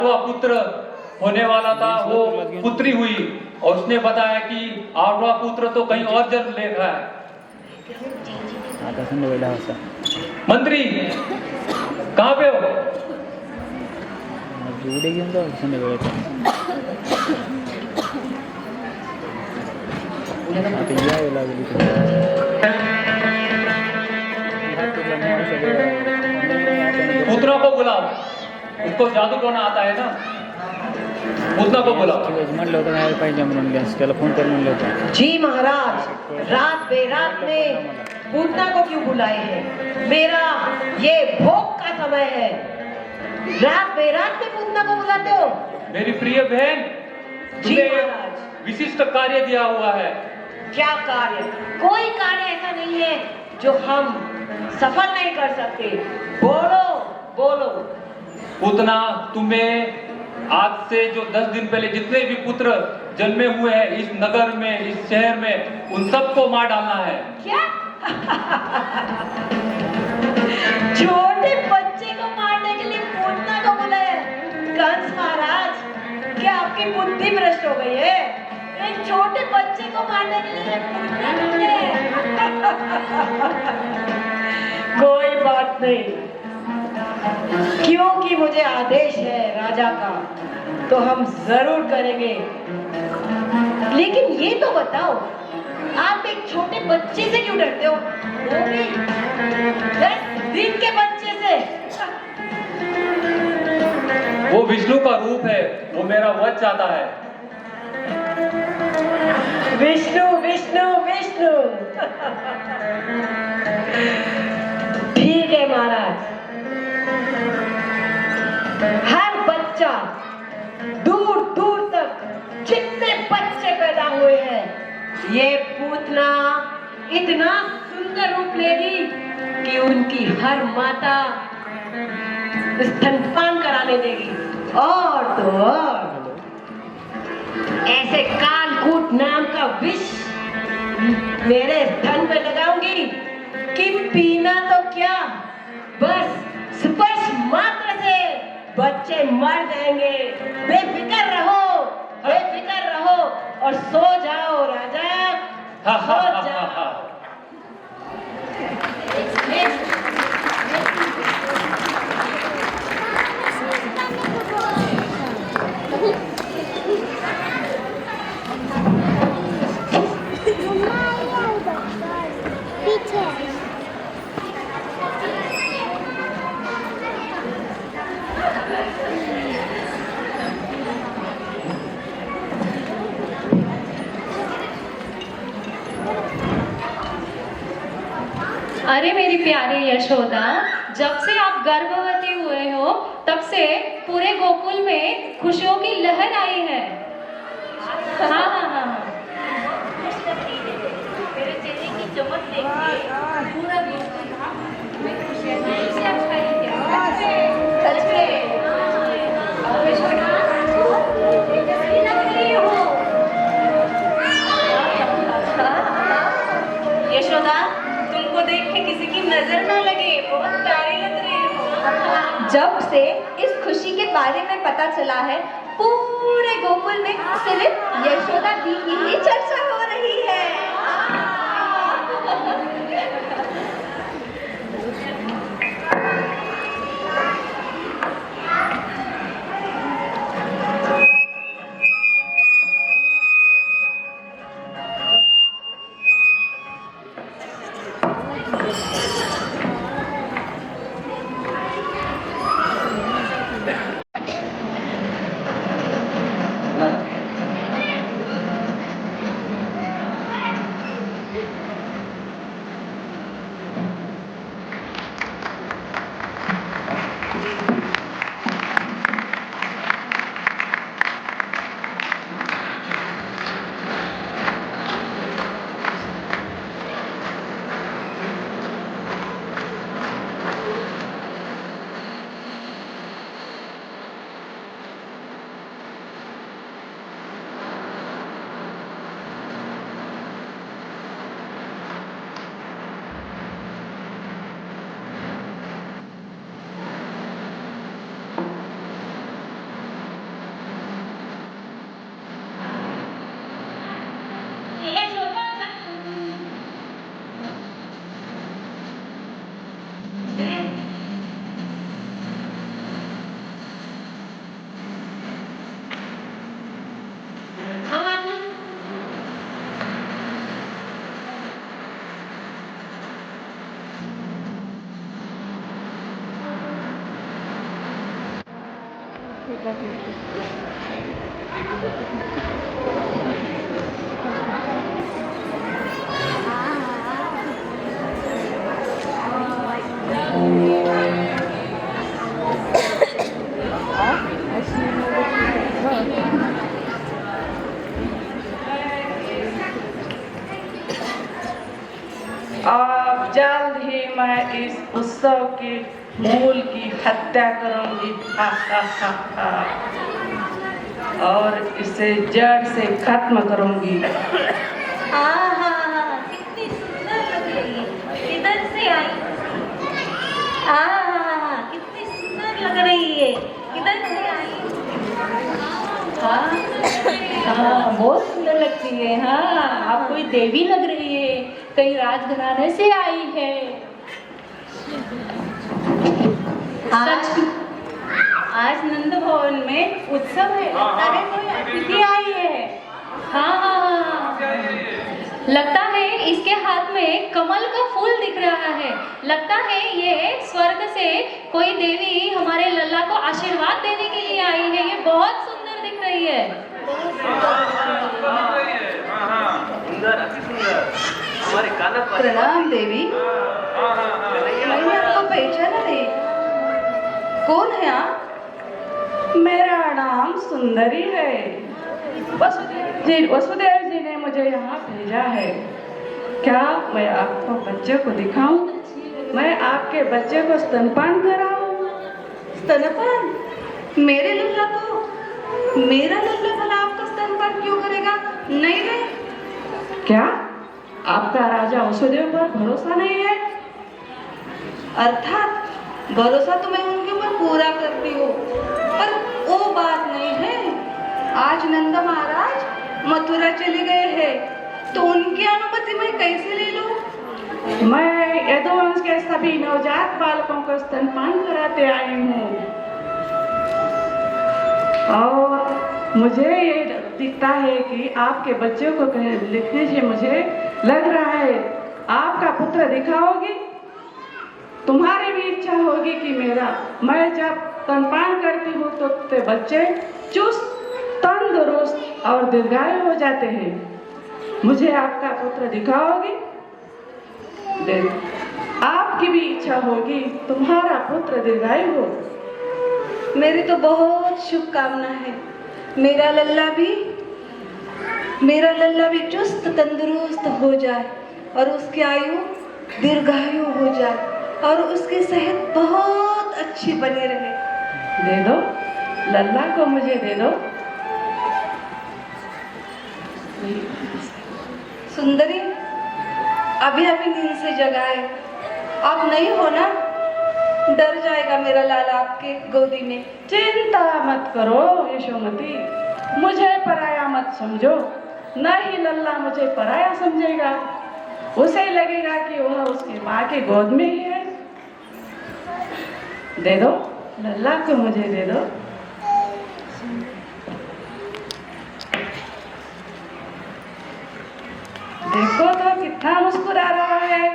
पुत्र होने वाला था, वो पुत्री हुई और उसने बताया कि 8वां पुत्र तो कहीं और जन्म लेगा है। मंत्री कहाँ पे हो? पुत्रों को बुलाओ, उसको जादू टोना आता है ना, पुत्रों को बुलाओ। जी महाराज, रात बेरात में पूतना को क्यों बुलाए हैं? मेरा ये भोग का समय है, रात बेरात में पूतना को बुलाते हो? मेरी प्रिय बहन, जी तुम्हें महाराज। विशिष्ट कार्य दिया हुआ है। क्या कार्य? कोई कार्य ऐसा नहीं है जो हम सफल नहीं कर सकते। बोलो बोलो। पूतना, तुम्हें आज से जो 10 दिन पहले जितने भी पुत्र जन्मे हुए हैं इस नगर में, इस शहर में, उन सबको मार डालना है। क्या? छोटे बच्चे को मारने के लिए पूतना को बुलाया? कंस महाराज, क्या आपकी बुद्धि भ्रष्ट हो गई है? एक छोटे बच्चे को मारने के लिए पूतना ढूंढे? कोई बात नहीं, क्योंकि मुझे आदेश है राजा का, तो हम जरूर करेंगे। लेकिन ये तो बताओ, आप एक छोटे बच्चे से क्यों डरते हो? वो भी 10 दिन के बच्चे से। वो विष्णु का रूप है, वो मेरा वध चाहता है। विष्णु विष्णु विष्णु। ठीक है महाराज, हर बच्चा, दूर दूर तक जितने बच्चे पैदा हुए हैं, ये पूतना इतना सुंदर रूप लेगी कि उनकी हर माता स्तनपान कराने देगी। और तो और ऐसे कालकूट नाम का विष मेरे स्तन पे लगाऊंगी कि पीना तो क्या, बस स्पर्श मात्र से बच्चे मर जाएंगे। बेफिक्र रहो, बेफिक्र रहो और सो जाओ राजा, सो जाओ। अरे मेरी प्यारी यशोदा, जब से आप गर्भवती हुए हो तब से पूरे गोकुल में खुशियों की लहर आई है। हाँ हाँ हाँ हाँ। मेरे चेहरे की चमक देखिए, पूरा गोकुल में खुशियाँ सच में। यशोदा, तुमको देख के किसी की नजर ना लगे, बहुत प्यारी लग रही हो। जब से इस खुशी के बारे में पता चला है, पूरे गोकुल में सिर्फ यशोदा दी की ही चर्चा हो रही है। अब जल्द ही मैं इस उत्सव की मूल की हत्या करूंगी, हा हा हा हा, और इसे जड़ से खत्म करूंगी। आहा, कितनी सुंदर लग रही है। इधर से आई। आहा, कितनी सुंदर लग रही है। इधर से आई। हाँ, बहुत सुंदर लगती है। हाँ, आप कोई देवी लग रही है, कहीं राजघराने से आई है। आज नंद भवन में उत्सव है, लगता है कोई अतिथि आई है। हाँ हाँ हाँ, लगता है इसके हाथ में कमल का फूल दिख रहा है। लगता है ये स्वर्ग से कोई देवी हमारे लल्ला को आशीर्वाद देने के लिए आई है। ये बहुत सुंदर दिख रही है। प्रणाम देवी। मैंने आपको पहचाना नहीं। कौन है आप? मेरा नाम सुंदरी है। वसुदेव जी ने मुझे यहाँ भेजा है। क्या मैं आपको बच्चे को दिखाऊं? मैं आपके बच्चे को स्तनपान कराऊं? स्तनपान? मेरे लल्ला को? मेरा लल्ला भला आपका स्तनपान क्यों करेगा? नहीं नहीं। क्या आपका राजा वसुदेव पर भरोसा नहीं है? अर्थात भरोसा तो मैं उनके ऊपर पूरा करती हूँ, पर वो बात नहीं है। आज नंद महाराज मथुरा चले गए हैं, तो उनकी अनुमति मैं कैसे ले लूं? मैं यदुवंश के सभी नवजात बालकों को स्तनपान कराते आई हूँ, और मुझे ये दिखता है कि आपके बच्चे को लिखने से मुझे लग रहा है आपका पुत्र दिखाओगी। तुम्हारी भी इच्छा होगी कि मैं जब स्तनपान करती हूँ तो बच्चे चुस्त, तंदुरुस्त और दीर्घायु हो जाते हैं। मुझे आपका पुत्र दिखाओगी? आपकी भी इच्छा होगी तुम्हारा पुत्र दीर्घायु हो। मेरी तो बहुत शुभकामना है। मेरा लल्ला भी चुस्त तंदुरुस्त हो जाए और उसकी आयु दीर्घायु हो जाए और उसकी सेहत बहुत अच्छी बनी रहे। दे दो लल्ला को, मुझे दे दो। सुंदरी, अभी नींद से जगाए। आप नहीं हो ना? डर जाएगा मेरा लाला आपके गोदी में। चिंता मत करो यशोमती, मुझे पराया मत समझो। न ही लल्ला मुझे पराया समझेगा। उसे लगेगा कि वह उसकी माँ के गोद में ही है। दे दो लल्ला को, मुझे दे दो। देखो तो कितना मुस्कुरा रहा है,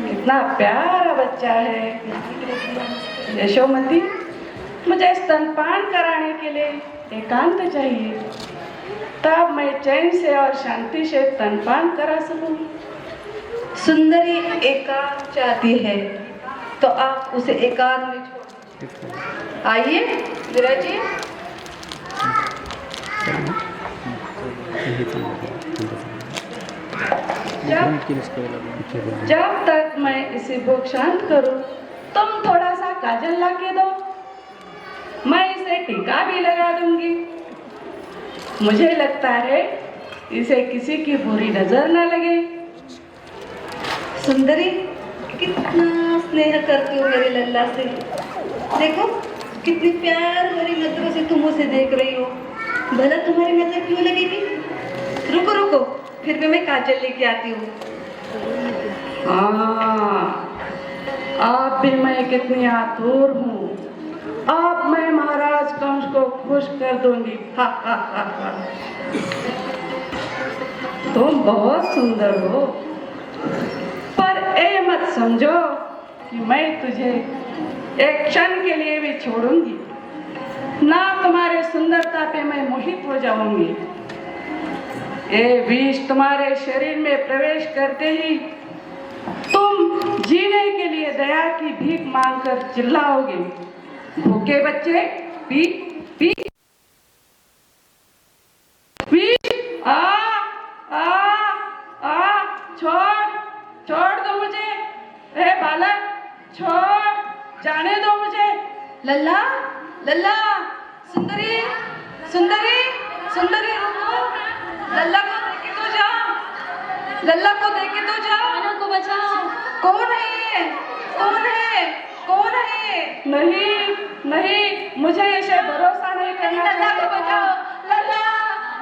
कितना प्यारा बच्चा है। यशोमती, मुझे स्तनपान कराने के लिए एकांत चाहिए, तब मैं चैन से और शांति से स्तनपान करा सकूं। सुंदरी एकांत चाहती है तो आप उसे एकांत में छोड़। आइए विराज जी। जब तक मैं इसे भूख शांत करूं, तुम थोड़ा सा काजल ला के दो। मैं इसे टीका भी लगा दूंगी। मुझे लगता है इसे किसी की बुरी नजर ना लगे। सुंदरी, कितना स्नेह करती हो मेरे लल्ला से। देखो कितनी प्यार भरी नजरों से तुम उसे देख रही हो। भला तुम्हारी नजर क्यों लगेगी? रुको रुको, फिर भी मैं काजल लेके आती हूँ। आप भी मैं कितनी आतुर हूँ। अब मैं महाराज कंस को खुश कर दूंगी। हा हा हा हा। तुम बहुत सुंदर हो, पर ये मत समझो कि मैं तुझे एक क्षण के लिए भी छोड़ूंगी। सुंदरता पे मैं मोहित हो जाऊंगी। ये विष तुम्हारे शरीर में प्रवेश करते ही तुम जीने के लिए दया की भीख मांगकर चिल्लाओगे, भूखे बच्चे पी पी पी। आ आ आ छोड़ छोड़ दो मुझे, ए बालक छोड़, जाने दो मुझे। लल्ला लल्ला, सुंदरी सुंदरी सुंदरी, लल्ला को देखे तो जा, लल्ला को देखे तो जा। कान्हा को बचाओ। कौन है, कौन है, कौन है? नहीं नहीं, मुझे ऐसे भरोसा नहीं करना लल्ला को चाहिए बचाओ, था। लल्ला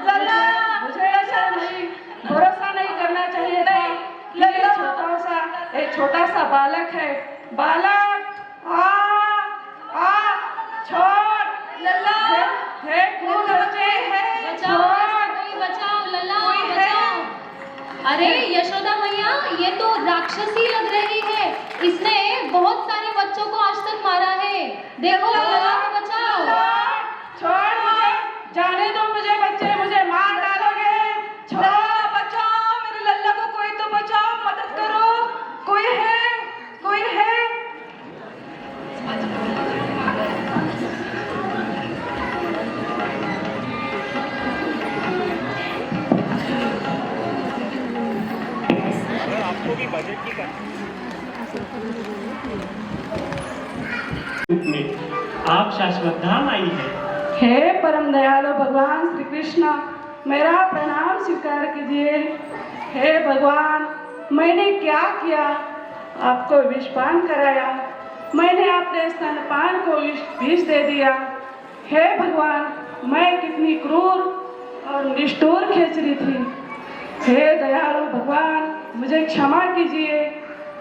लल्ला, मुझे ऐसा नहीं भरोसा नहीं करना चाहिए था। ये छोटा सा बालक है। बालक आ आ छोड़, लल्ला है कौन बच्चे है? बचाओ, कोई बचाओ, लल्ला बचाओ। अरे यशोदा मैया, ये तो राक्षसी लग रही है। इसने बहुत सारे बच्चों को आज तक मारा है। देखो, लल्ला को बचाओ। छोड़ मुझे, जाने दो मुझे, बच्चे मुझे मार डालोगे। छोड़, बचाओ मेरे लल्ला को, कोई तो बचाओ, मदद करो, कोई है, कोई है? में आप शाश्वत धाम आई है। हे परम दयालु भगवान श्री कृष्ण, मेरा प्रणाम स्वीकार कीजिए। हे भगवान, मैंने क्या किया? आपको विषपान कराया, मैंने अपने स्तनपान को विष दे दिया। हे भगवान, मैं कितनी क्रूर और निष्ठुर खेचरी थी। हे दयालु भगवान, मुझे क्षमा कीजिए।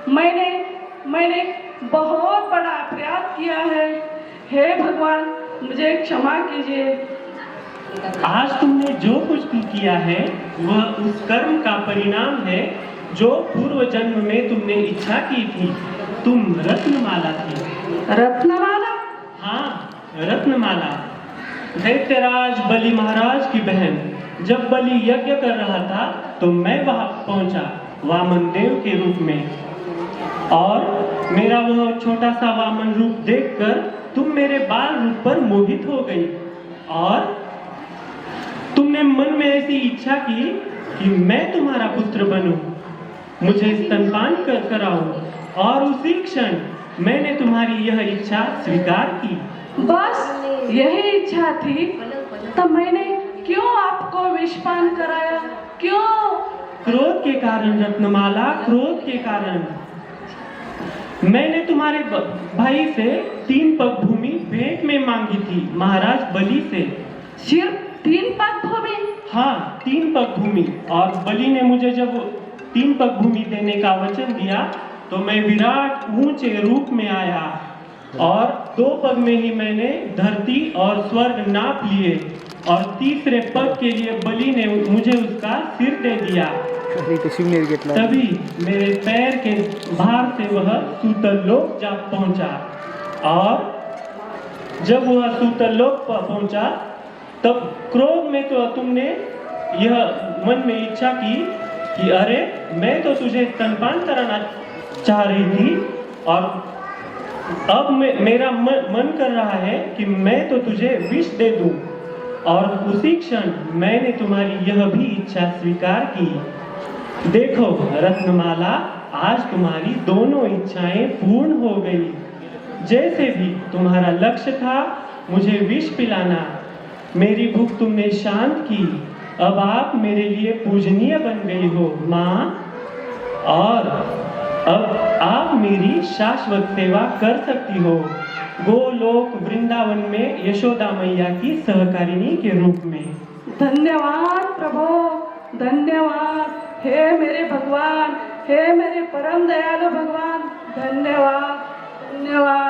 मैंने बहुत बड़ा अपराध किया है। हे भगवान, मुझे क्षमा कीजिए। आज तुमने जो कुछ भी किया है वह उस कर्म का परिणाम है जो पूर्व जन्म में तुमने इच्छा की थी। तुम रत्नमाला थी। रत्नमाला? हाँ, रत्नमाला। दैत्यराज बलि महाराज की बहन। जब बलि यज्ञ कर रहा था तो मैं वहां पहुंचा वामन देव के रूप में, और मेरा वह छोटा सा वामन रूप देखकर तुम मेरे बाल रूप पर मोहित हो गई, और तुमने मन में ऐसी इच्छा की कि मैं तुम्हारा पुत्र बनूं, मुझे स्तनपान कराऊं, और उसी क्षण मैंने तुम्हारी यह इच्छा स्वीकार की। बस यही इच्छा थी, तब मैंने क्यों आपको विषपान कराया? क्यों? क्रोध के कारण रत्नमाला, क्रोध के कारण। मैंने तुम्हारे भाई से 3 पग भूमि भेंट में मांगी थी महाराज बलि से। सिर्फ 3 पग भूमि? हाँ, 3 पग भूमि। और बलि ने मुझे जब 3 पग भूमि देने का वचन दिया तो मैं विराट ऊंचे रूप में आया, और 2 पग में ही मैंने धरती और स्वर्ग नाप लिए, और तीसरे पग के लिए बलि ने मुझे उसका सिर दे दिया। तभी मेरे पैर के भार से वह सूतल लोक जा पहुंचा, और जब वह सूतल लोक पर पहुंचा तब क्रोध में तो तुमने यह मन में इच्छा की कि अरे, मैं तो तुझे स्तनपान कराना चाह रही थी, और अब मेरा मन कर रहा है कि मैं तो तुझे विष दे दूं, और उसी क्षण मैंने तुम्हारी यह भी इच्छा स्वीकार की। देखो रत्नमाला, आज तुम्हारी दोनों इच्छाएं पूर्ण हो गई। जैसे भी तुम्हारा लक्ष्य था मुझे विष पिलाना, मेरी भूख तुमने शांत की। अब आप मेरे लिए पूजनीय बन गई हो माँ, और अब आप मेरी शाश्वत सेवा कर सकती हो गोलोक वृंदावन में यशोदा मैया की सहकारिणी के रूप में। धन्यवाद प्रभु, धन्यवाद। हे मेरे भगवान, हे मेरे परम दयालु भगवान, धन्यवाद, धन्यवाद।